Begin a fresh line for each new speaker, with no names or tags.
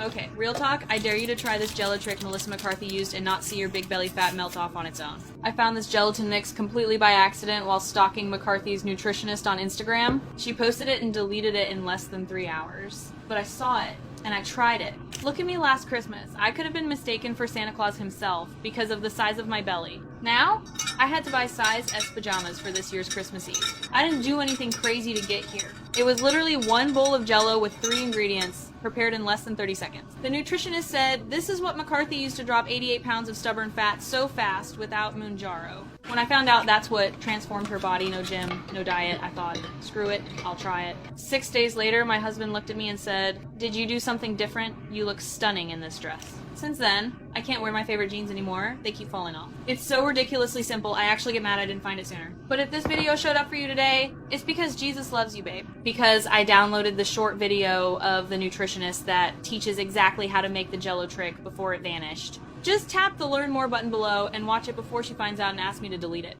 Okay, real talk, I dare you to try this Jello trick Melissa McCarthy used and not see your big belly fat melt off on its own. I found this gelatin mix completely by accident while stalking McCarthy's nutritionist on Instagram. She posted it and deleted it in less than 3 hours. But I saw it, and I tried it. Look at me last Christmas. I could have been mistaken for Santa Claus himself because of the size of my belly. Now, I had to buy size S pajamas for this year's Christmas Eve. I didn't do anything crazy to get here. It was literally one bowl of Jello with 3 ingredients, prepared in less than 30 seconds. The nutritionist said, this is what McCarthy used to drop 88 pounds of stubborn fat so fast without Mounjaro. When I found out that's what transformed her body, no gym, no diet, I thought, screw it, I'll try it. 6 days later, my husband looked at me and said, did you do something different? You look stunning in this dress. Since then, I can't wear my favorite jeans anymore. They keep falling off. It's so ridiculously simple, I actually get mad I didn't find it sooner. But if this video showed up for you today, it's because Jesus loves you, babe. Because I downloaded the short video of the nutritionist that teaches exactly how to make the Jello trick before it vanished. Just tap the Learn More button below and watch it before she finds out and asks me to delete it.